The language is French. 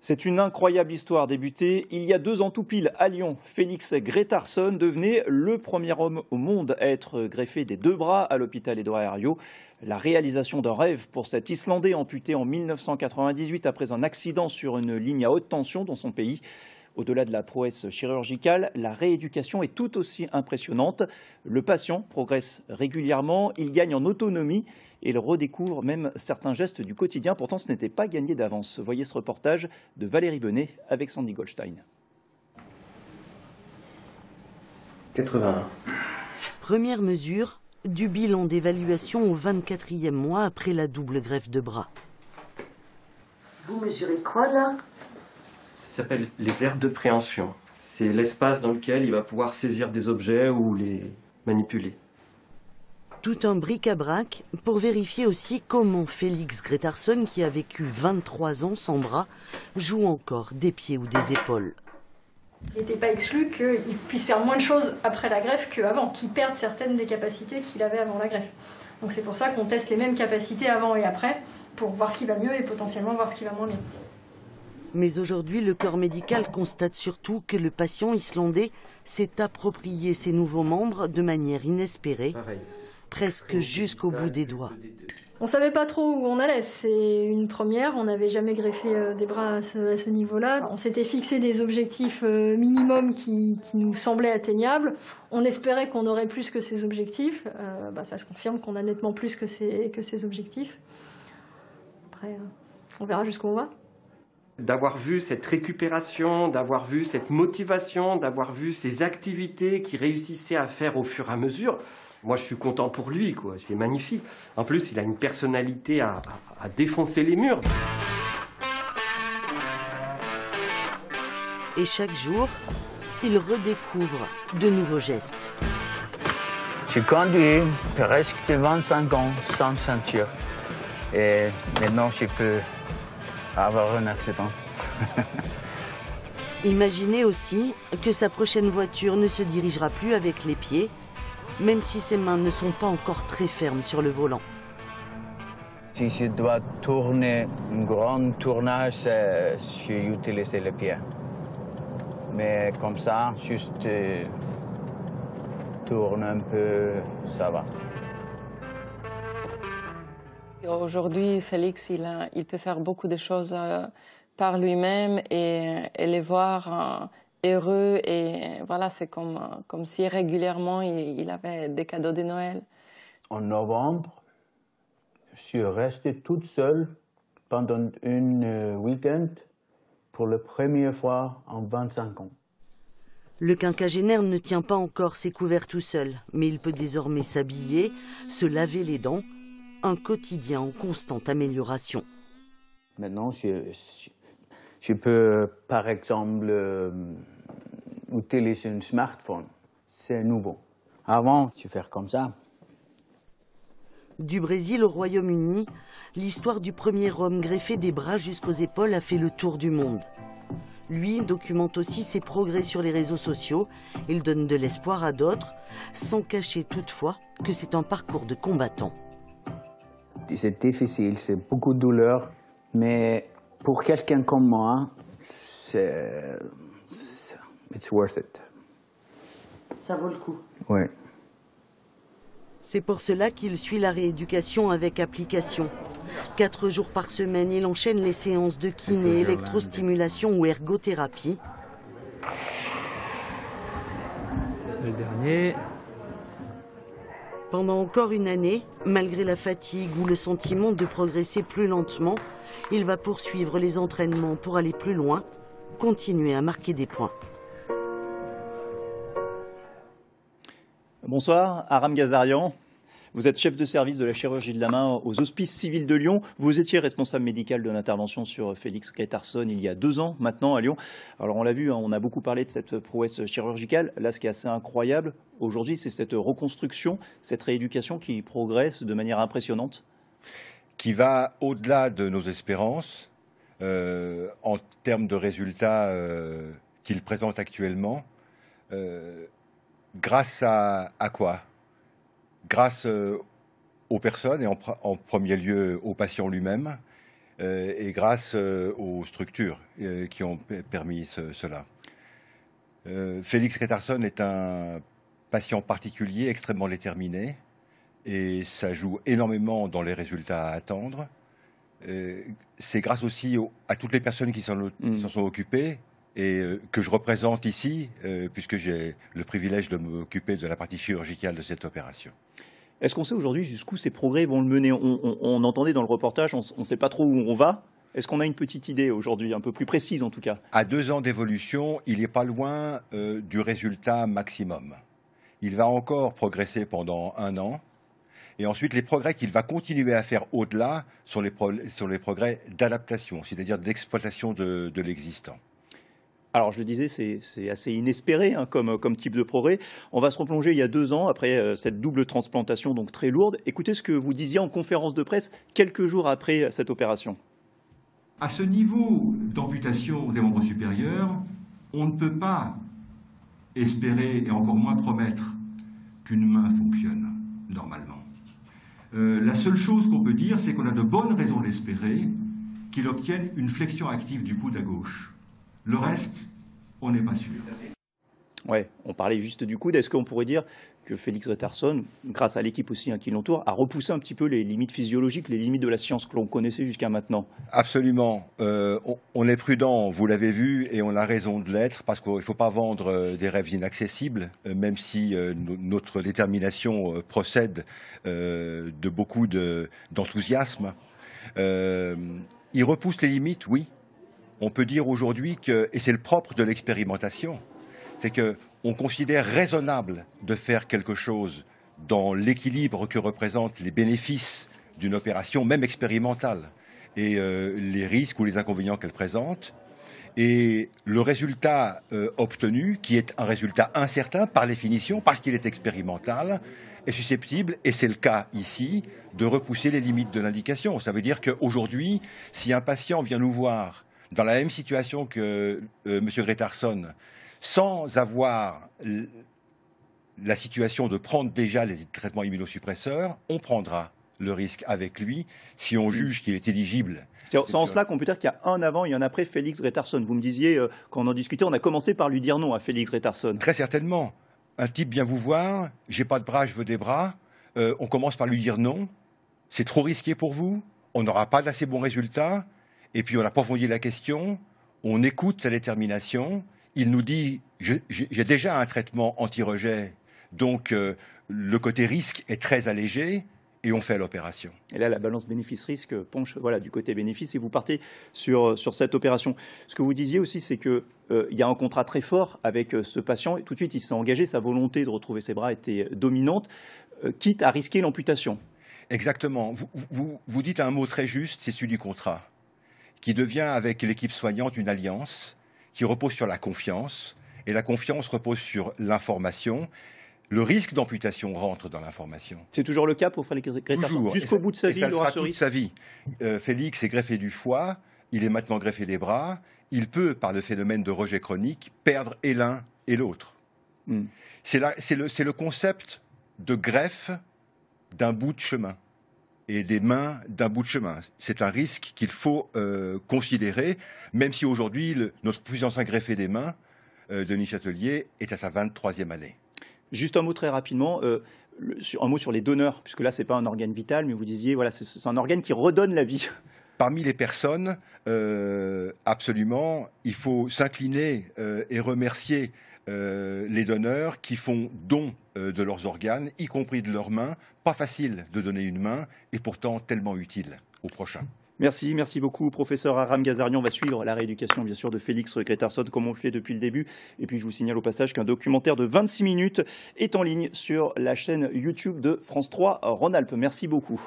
C'est une incroyable histoire débutée il y a 2 ans tout pile à Lyon. Félix Grétarsson devenait le premier homme au monde à être greffé des 2 bras à l'hôpital Édouard Herriot. La réalisation d'un rêve pour cet Islandais amputé en 1998 après un accident sur une ligne à haute tension dans son pays. Au-delà de la prouesse chirurgicale, la rééducation est tout aussi impressionnante. Le patient progresse régulièrement, il gagne en autonomie et il redécouvre même certains gestes du quotidien. Pourtant, ce n'était pas gagné d'avance. Voyez ce reportage de Valérie Benet avec Sandy Goldstein. 81. Première mesure du bilan d'évaluation au 24e mois après la double greffe de bras. Vous mesurez quoi là ? Ça s'appelle les aires de préhension. C'est l'espace dans lequel il va pouvoir saisir des objets ou les manipuler. Tout un bric-à-brac pour vérifier aussi comment Félix Grétarsson, qui a vécu 23 ans sans bras, joue encore des pieds ou des épaules. Il n'était pas exclu qu'il puisse faire moins de choses après la greffe qu'avant, qu'il perde certaines des capacités qu'il avait avant la greffe. Donc c'est pour ça qu'on teste les mêmes capacités avant et après, pour voir ce qui va mieux et potentiellement voir ce qui va moins bien. Mais aujourd'hui, le corps médical constate surtout que le patient islandais s'est approprié ses nouveaux membres de manière inespérée, presque jusqu'au bout des doigts. On ne savait pas trop où on allait, c'est une première, on n'avait jamais greffé des bras à ce niveau-là. On s'était fixé des objectifs minimums qui nous semblaient atteignables. On espérait qu'on aurait plus que ces objectifs. Ça se confirme qu'on a nettement plus que ces objectifs. Après, on verra jusqu'où on va. D'avoir vu cette récupération, d'avoir vu cette motivation, d'avoir vu ces activités qu'il réussissait à faire au fur et à mesure, moi je suis content pour lui, quoi. C'est magnifique. En plus, il a une personnalité à défoncer les murs. Et chaque jour, il redécouvre de nouveaux gestes. Je conduis presque 25 ans sans ceinture. Et maintenant, je peux avoir un accident. Imaginez aussi que sa prochaine voiture ne se dirigera plus avec les pieds, même si ses mains ne sont pas encore très fermes sur le volant. Si je dois tourner un grand tournage, j'utilise les pieds. Mais comme ça, juste tourne un peu, ça va. Aujourd'hui, Félix, il peut faire beaucoup de choses par lui-même et les voir heureux. Et voilà, c'est comme si régulièrement il avait des cadeaux de Noël. En novembre, je suis restée toute seule pendant un week-end pour la première fois en 25 ans. Le quinquagénaire ne tient pas encore ses couverts tout seul, mais il peut désormais s'habiller, se laver les dents. Un quotidien en constante amélioration. Maintenant, je peux, par exemple, utiliser un smartphone. C'est nouveau. Avant, je fais comme ça. Du Brésil au Royaume-Uni, l'histoire du premier homme greffé des bras jusqu'aux épaules a fait le tour du monde. Lui documente aussi ses progrès sur les réseaux sociaux. Il donne de l'espoir à d'autres, sans cacher toutefois que c'est un parcours de combattant. C'est difficile, c'est beaucoup de douleur, mais pour quelqu'un comme moi, it's worth it. Ça vaut le coup. Oui. C'est pour cela qu'il suit la rééducation avec application. 4 jours par semaine, il enchaîne les séances de kiné, électrostimulation ou ergothérapie. Le dernier. Pendant encore une année, malgré la fatigue ou le sentiment de progresser plus lentement, il va poursuivre les entraînements pour aller plus loin, continuer à marquer des points. Bonsoir, Aram Gazarian. Vous êtes chef de service de la chirurgie de la main aux Hospices civils de Lyon. Vous étiez responsable médical de l'intervention sur Félix Grétarsson il y a 2 ans maintenant à Lyon. Alors on l'a vu, on a beaucoup parlé de cette prouesse chirurgicale. Là, ce qui est assez incroyable aujourd'hui, c'est cette reconstruction, cette rééducation qui progresse de manière impressionnante. Qui va au-delà de nos espérances en termes de résultats qu'il présente actuellement. Grâce à quoi ? Grâce aux personnes et en premier lieu au patient lui-même et grâce aux structures qui ont permis cela. Félix Grétarsson est un patient particulier, extrêmement déterminé, et ça joue énormément dans les résultats à attendre. C'est grâce aussi à toutes les personnes qui s'en sont occupées et que je représente ici, puisque j'ai le privilège de m'occuper de la partie chirurgicale de cette opération. Est-ce qu'on sait aujourd'hui jusqu'où ces progrès vont le mener? On entendait dans le reportage, on ne sait pas trop où on va. Est-ce qu'on a une petite idée aujourd'hui, un peu plus précise en tout cas? À 2 ans d'évolution, il n'est pas loin du résultat maximum. Il va encore progresser pendant 1 an. Et ensuite, les progrès qu'il va continuer à faire au-delà sont les progrès d'adaptation, c'est-à-dire d'exploitation de l'existant. Alors je le disais, c'est assez inespéré hein, comme type de progrès. On va se replonger il y a 2 ans après cette double transplantation donc très lourde. Écoutez ce que vous disiez en conférence de presse quelques jours après cette opération. À ce niveau d'amputation des membres supérieurs, on ne peut pas espérer et encore moins promettre qu'une main fonctionne normalement. La seule chose qu'on peut dire, c'est qu'on a de bonnes raisons d'espérer qu'il obtienne une flexion active du coude à gauche. Le reste, on n'est pas sûr. Ouais, on parlait juste du coude. Est-ce qu'on pourrait dire que Félix Grétarsson, grâce à l'équipe aussi qui l'entoure, a repoussé un petit peu les limites physiologiques, les limites de la science que l'on connaissait jusqu'à maintenant? Absolument. On est prudent, vous l'avez vu, et on a raison de l'être, parce qu'il ne faut pas vendre des rêves inaccessibles, même si notre détermination procède de beaucoup d'enthousiasme. Il repousse les limites, oui. On peut dire aujourd'hui que, et c'est le propre de l'expérimentation, c'est qu'on considère raisonnable de faire quelque chose dans l'équilibre que représentent les bénéfices d'une opération, même expérimentale, et les risques ou les inconvénients qu'elle présente. Et le résultat obtenu, qui est un résultat incertain par définition, parce qu'il est expérimental, est susceptible, et c'est le cas ici, de repousser les limites de l'indication. Ça veut dire qu'aujourd'hui, si un patient vient nous voir dans la même situation que M. Grétarsson, sans avoir la situation de prendre déjà les traitements immunosuppresseurs, on prendra le risque avec lui si on juge qu'il est éligible. C'est en cela qu'on peut dire qu'il y a un avant et un après Félix Grétarsson. Vous me disiez, quand on en discutait, on a commencé par lui dire non à Félix Grétarsson. Très certainement. Un type vient vous voir, j'ai pas de bras, je veux des bras. On commence par lui dire non. C'est trop risqué pour vous. On n'aura pas d'assez bons résultats. Et puis on approfondit la question. On écoute sa détermination. Il nous dit, j'ai déjà un traitement anti-rejet, donc le côté risque est très allégé, et on fait l'opération. Et là, la balance bénéfice-risque penche du côté bénéfice, et vous partez sur cette opération. Ce que vous disiez aussi, c'est qu'il y a un contrat très fort avec ce patient, et tout de suite, il s'est engagé, sa volonté de retrouver ses bras était dominante, quitte à risquer l'amputation. Exactement. Vous dites un mot très juste, c'est celui du contrat, qui devient avec l'équipe soignante une alliance, qui repose sur la confiance, et la confiance repose sur l'information. Le risque d'amputation rentre dans l'information. C'est toujours le cas pour Félix Grétarsson. Jusqu'au bout de sa vie, il aura ce risque. Sa vie. Félix est greffé du foie, il est maintenant greffé des bras. Il peut, par le phénomène de rejet chronique, perdre et l'un et l'autre. C'est le concept de greffe d'un bout de chemin et des mains d'un bout de chemin. C'est un risque qu'il faut considérer, même si aujourd'hui, notre plus ancien greffé des mains, Denis Châtelier, est à sa 23e année. Juste un mot très rapidement, un mot sur les donneurs, puisque là, ce n'est pas un organe vital, mais vous disiez, voilà, c'est un organe qui redonne la vie. Parmi les personnes, absolument, il faut s'incliner et remercier les donneurs qui font don de leurs organes, y compris de leurs mains. Pas facile de donner une main, et pourtant tellement utile au prochain. Merci beaucoup, professeur Aram Gazarian. On va suivre la rééducation, bien sûr, de Félix Grétarsson, comme on le fait depuis le début. Et puis, je vous signale au passage qu'un documentaire de 26 minutes est en ligne sur la chaîne YouTube de France 3 Rhône-Alpes. Merci beaucoup.